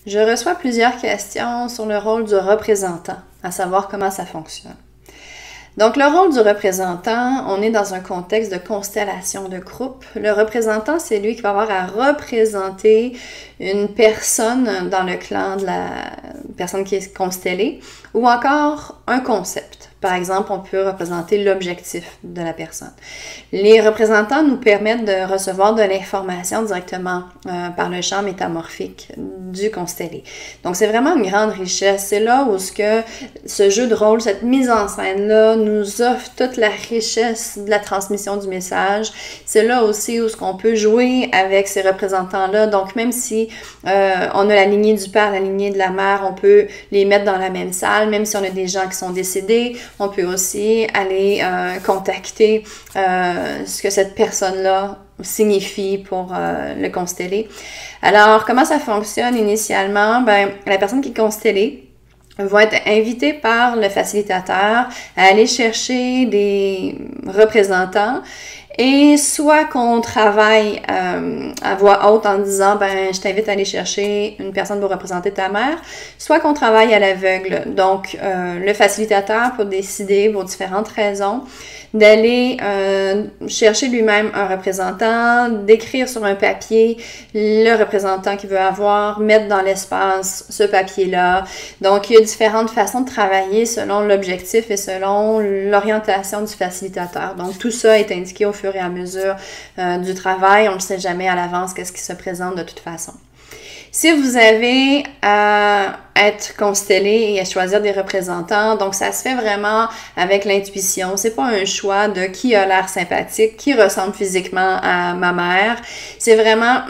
je reçois plusieurs questions sur le rôle du représentant, à savoir comment ça fonctionne. Donc, le rôle du représentant, on est dans un contexte de constellation de groupe. Le représentant, c'est lui qui va avoir à représenter une personne dans le clan de la personne qui est constellée ou encore un concept. Par exemple, on peut représenter l'objectif de la personne. Les représentants nous permettent de recevoir de l'information directement par le champ métamorphique du constellé. Donc, c'est vraiment une grande richesse. C'est là où ce jeu de rôle, cette mise en scène-là, nous offre toute la richesse de la transmission du message. C'est là aussi où on peut jouer avec ces représentants-là. Donc, même si on a la lignée du père, la lignée de la mère, on peut les mettre dans la même salle, même si on a des gens qui sont décédés, on peut aussi aller contacter ce que cette personne-là signifie pour le constellé. Alors, comment ça fonctionne initialement? Ben, la personne qui est constellée va être invitée par le facilitateur à aller chercher des représentants. Et soit qu'on travaille à voix haute en disant « ben je t'invite à aller chercher une personne pour représenter ta mère », soit qu'on travaille à l'aveugle. Donc, le facilitateur peut décider, pour différentes raisons, d'aller chercher lui-même un représentant, d'écrire sur un papier le représentant qu'il veut avoir, mettre dans l'espace ce papier-là. Donc, il y a différentes façons de travailler selon l'objectif et selon l'orientation du facilitateur. Donc, tout ça est indiqué au fur et à mesure du travail. On ne sait jamais à l'avance qu'est-ce qui se présente de toute façon. Si vous avez à être constellé et à choisir des représentants, donc ça se fait vraiment avec l'intuition. C'est pas un choix de qui a l'air sympathique, qui ressemble physiquement à ma mère. C'est vraiment,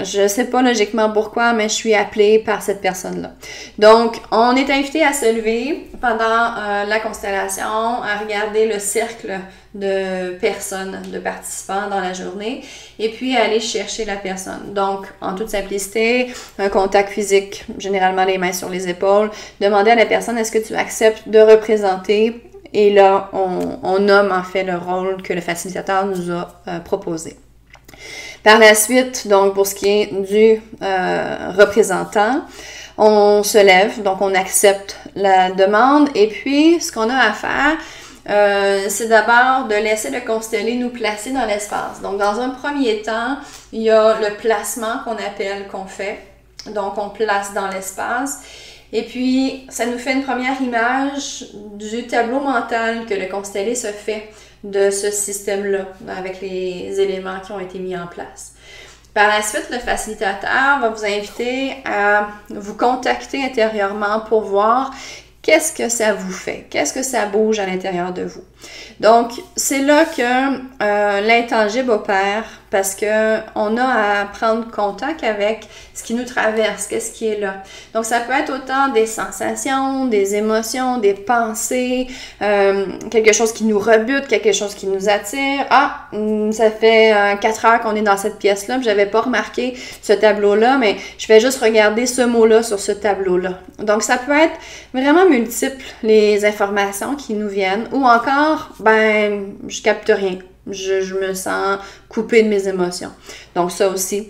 je sais pas logiquement pourquoi, mais je suis appelée par cette personne-là. Donc, on est invité à se lever pendant la constellation, à regarder le cercle de personnes, de participants dans la journée, et puis aller chercher la personne. Donc, en toute simplicité, un contact physique, généralement les mains sur les épaules, demander à la personne, est-ce que tu acceptes de représenter? Et là, on nomme en fait le rôle que le facilitateur nous a proposé. Par la suite, donc pour ce qui est du représentant, on se lève, donc on accepte la demande, et puis ce qu'on a à faire, c'est d'abord de laisser le constellé nous placer dans l'espace. Donc, dans un premier temps, il y a le placement qu'on fait. Donc, on place dans l'espace. Et puis, ça nous fait une première image du tableau mental que le constellé se fait de ce système-là, avec les éléments qui ont été mis en place. Par la suite, le facilitateur va vous inviter à vous contacter intérieurement pour voir qu'est-ce que ça vous fait? Qu'est-ce que ça bouge à l'intérieur de vous? Donc, c'est là que l'intangible opère parce qu'on a à prendre contact avec ce qui nous traverse, qu'est-ce qui est là. Donc, ça peut être autant des sensations, des émotions, des pensées, quelque chose qui nous rebute, quelque chose qui nous attire. Ah, ça fait 4 heures qu'on est dans cette pièce-là, puis j'avais pas remarqué ce tableau-là, mais je vais juste regarder ce mot-là sur ce tableau-là. Donc, ça peut être vraiment multiple, les informations qui nous viennent, ou encore, ben, je capte rien. Je me sens coupée de mes émotions. Donc, ça aussi,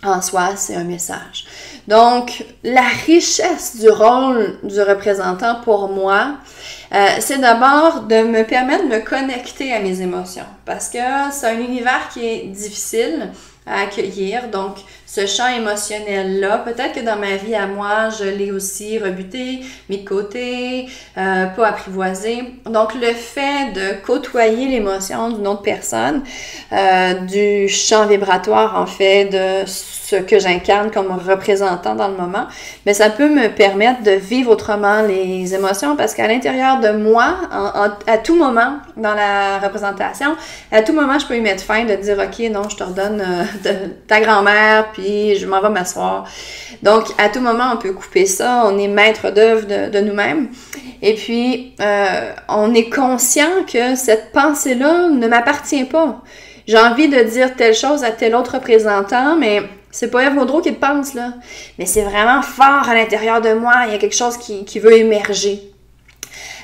en soi, c'est un message. Donc, la richesse du rôle du représentant pour moi, c'est d'abord de me permettre de me connecter à mes émotions. Parce que c'est un univers qui est difficile à accueillir. Donc, ce champ émotionnel-là, peut-être que dans ma vie à moi, je l'ai aussi rebuté, mis de côté, pas apprivoisé. Donc, le fait de côtoyer l'émotion d'une autre personne, du champ vibratoire, en fait, de ce que j'incarne comme représentant dans le moment, mais ça peut me permettre de vivre autrement les émotions parce qu'à l'intérieur de moi, à tout moment, dans la représentation, à tout moment, je peux y mettre fin, de dire « Ok, non, je te redonne ta grand-mère, puis je m'en vais m'asseoir. » Donc, à tout moment, on peut couper ça. On est maître d'œuvre de nous-mêmes. Et puis, on est conscient que cette pensée-là ne m'appartient pas. J'ai envie de dire telle chose à tel autre représentant, mais c'est pas Ève Gaudreau qui le pense, là. Mais c'est vraiment fort à l'intérieur de moi. Il y a quelque chose qui veut émerger.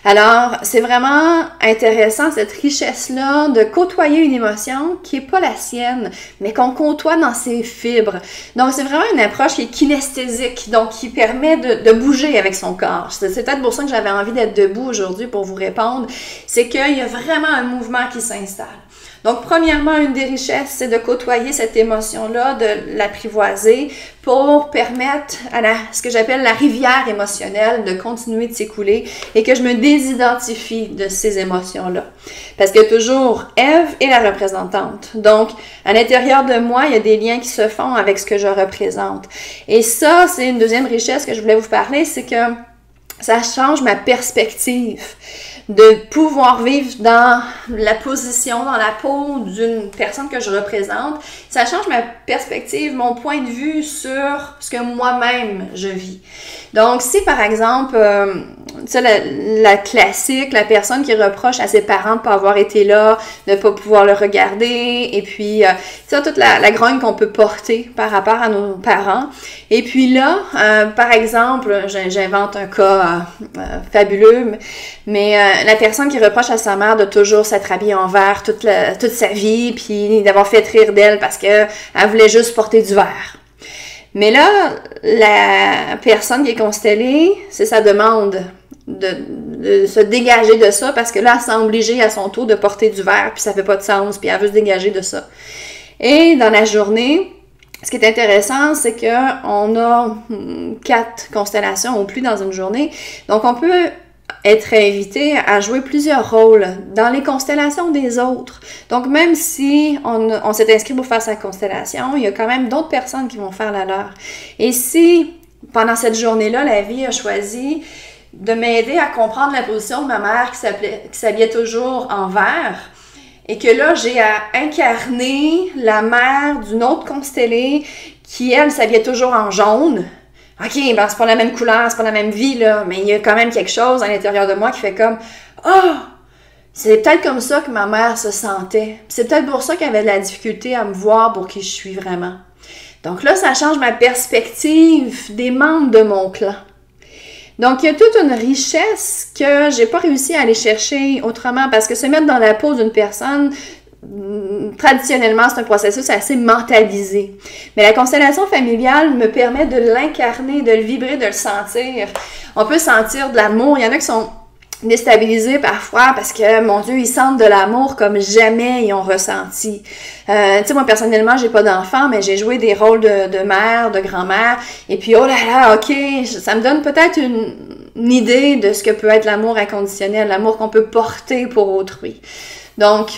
Alors, c'est vraiment intéressant, cette richesse-là, de côtoyer une émotion qui n'est pas la sienne, mais qu'on côtoie dans ses fibres. Donc, c'est vraiment une approche qui est kinesthésique, donc qui permet de bouger avec son corps. C'est peut-être pour ça que j'avais envie d'être debout aujourd'hui pour vous répondre. C'est qu'il y a vraiment un mouvement qui s'installe. Donc, premièrement, une des richesses, c'est de côtoyer cette émotion-là, de l'apprivoiser pour permettre à ce que j'appelle la rivière émotionnelle de continuer de s'écouler et que je me désidentifie de ces émotions-là. Parce que toujours, Ève est la représentante. Donc, à l'intérieur de moi, il y a des liens qui se font avec ce que je représente. Et ça, c'est une deuxième richesse que je voulais vous parler, c'est que ça change ma perspective de pouvoir vivre dans la position, dans la peau d'une personne que je représente. Ça change ma perspective, mon point de vue sur ce que moi-même je vis. Donc, si par exemple, tu sais, la classique, la personne qui reproche à ses parents de ne pas avoir été là, de ne pas pouvoir le regarder, et puis, tu sais, toute la grogne qu'on peut porter par rapport à nos parents. Et puis là, par exemple, j'invente un cas fabuleux, mais la personne qui reproche à sa mère de toujours s'être habillée en vert toute sa vie, puis d'avoir fait rire d'elle parce qu'elle voulait juste porter du vert. Mais là, la personne qui est constellée, c'est sa demande de se dégager de ça parce que là, elle s'est obligée à son tour de porter du vert, puis ça fait pas de sens, puis elle veut se dégager de ça. Et dans la journée, ce qui est intéressant, c'est qu'on a 4 constellations ou plus dans une journée. Donc, on peut être invité à jouer plusieurs rôles dans les constellations des autres. Donc, même si on s'est inscrit pour faire sa constellation, il y a quand même d'autres personnes qui vont faire la leur. Et si, pendant cette journée-là, la vie a choisi de m'aider à comprendre la position de ma mère qui s'habillait toujours en vert, et que là, j'ai à incarner la mère d'une autre constellée qui, elle, s'habillait toujours en jaune. OK, ben c'est pas la même couleur, c'est pas la même vie, là, mais il y a quand même quelque chose à l'intérieur de moi qui fait comme « Ah! C'est peut-être comme ça que ma mère se sentait. C'est peut-être pour ça qu'elle avait de la difficulté à me voir pour qui je suis vraiment. » Donc là, ça change ma perspective des membres de mon clan. Donc, il y a toute une richesse que j'ai pas réussi à aller chercher autrement parce que se mettre dans la peau d'une personne, traditionnellement, c'est un processus assez mentalisé. Mais la constellation familiale me permet de l'incarner, de le vibrer, de le sentir. On peut sentir de l'amour. Il y en a qui sont déstabilisés parfois parce que, mon Dieu, ils sentent de l'amour comme jamais ils ont ressenti. Tu sais, moi, personnellement, j'ai pas d'enfant, mais j'ai joué des rôles de mère, de grand-mère. Et puis, oh là là, OK, ça me donne peut-être une idée de ce que peut être l'amour inconditionnel, l'amour qu'on peut porter pour autrui. Donc,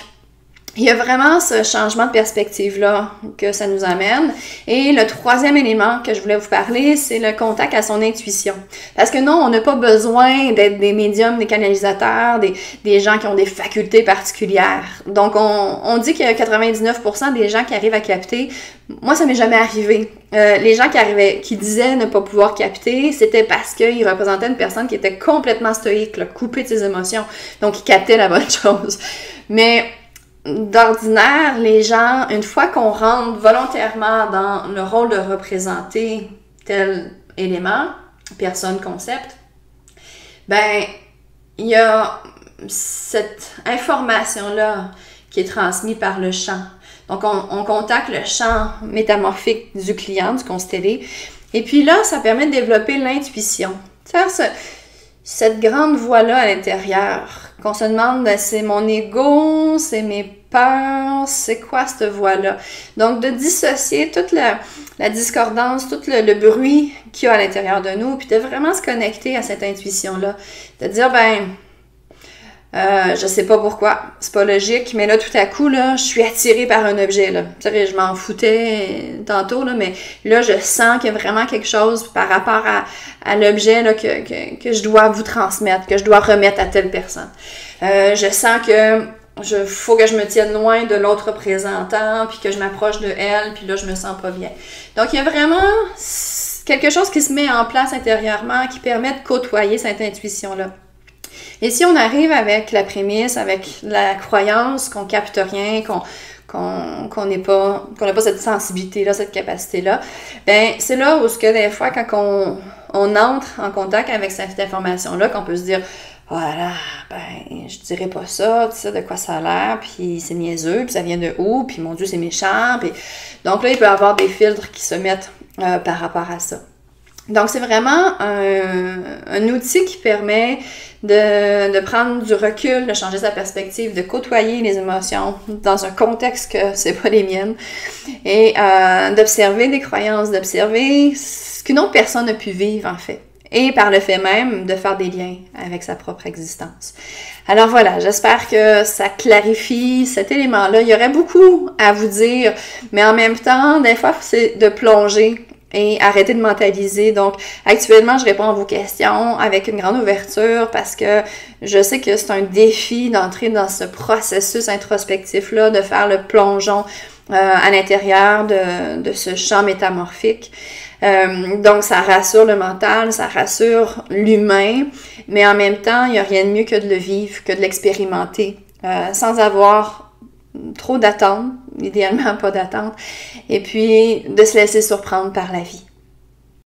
il y a vraiment ce changement de perspective-là que ça nous amène. Et le troisième élément que je voulais vous parler, c'est le contact à son intuition. Parce que non, on n'a pas besoin d'être des médiums, des canalisateurs, des gens qui ont des facultés particulières. Donc, on dit qu'il y a 99% des gens qui arrivent à capter. Moi, ça m'est jamais arrivé. Les gens qui disaient ne pas pouvoir capter, c'était parce qu'ils représentaient une personne qui était complètement stoïque, là, coupée de ses émotions. Donc, ils captaient la bonne chose. Mais d'ordinaire, les gens, une fois qu'on rentre volontairement dans le rôle de représenter tel élément, personne, concept, ben, il y a cette information-là qui est transmise par le champ. Donc, on contacte le champ métamorphique du client, du constellé, et puis là, ça permet de développer l'intuition. C'est-à-dire cette grande voix-là à l'intérieur, qu'on se demande, c'est mon ego, c'est mes peurs, c'est quoi cette voix-là? Donc, de dissocier toute la discordance, tout le bruit qu'il y a à l'intérieur de nous, puis de vraiment se connecter à cette intuition-là. De dire, je sais pas pourquoi, c'est pas logique, mais là, tout à coup, là, je suis attirée par un objet, là. Tu sais, je m'en foutais tantôt, là, mais là, je sens qu'il y a vraiment quelque chose par rapport à l'objet, là, que je dois vous transmettre, que je dois remettre à telle personne. Je sens que faut que je me tienne loin de l'autre représentant, puis que je m'approche de elle, puis là, je me sens pas bien. Donc, il y a vraiment quelque chose qui se met en place intérieurement, qui permet de côtoyer cette intuition-là. Et si on arrive avec la prémisse, avec la croyance qu'on capte rien, qu'on n'a pas cette sensibilité-là, cette capacité-là, ben c'est là où ce que des fois, quand on entre en contact avec cette information-là, qu'on peut se dire voilà, ben, je dirais pas ça, tu sais de quoi ça a l'air, puis c'est niaiseux, puis ça vient de où, puis mon Dieu, c'est méchant. Puis... Donc là, il peut y avoir des filtres qui se mettent par rapport à ça. Donc, c'est vraiment un outil qui permet de prendre du recul, de changer sa perspective, de côtoyer les émotions dans un contexte que c'est pas les miennes et d'observer des croyances, d'observer ce qu'une autre personne a pu vivre en fait. Et par le fait même de faire des liens avec sa propre existence. Alors voilà, j'espère que ça clarifie cet élément-là. Il y aurait beaucoup à vous dire, mais en même temps, des fois, c'est de plonger et arrêter de mentaliser. Donc, actuellement, je réponds à vos questions avec une grande ouverture parce que je sais que c'est un défi d'entrer dans ce processus introspectif-là, de faire le plongeon à l'intérieur de ce champ métamorphique. Donc, ça rassure le mental, ça rassure l'humain, mais en même temps, il n'y a rien de mieux que de le vivre, que de l'expérimenter, sans avoir trop d'attente, idéalement pas d'attente, et puis de se laisser surprendre par la vie.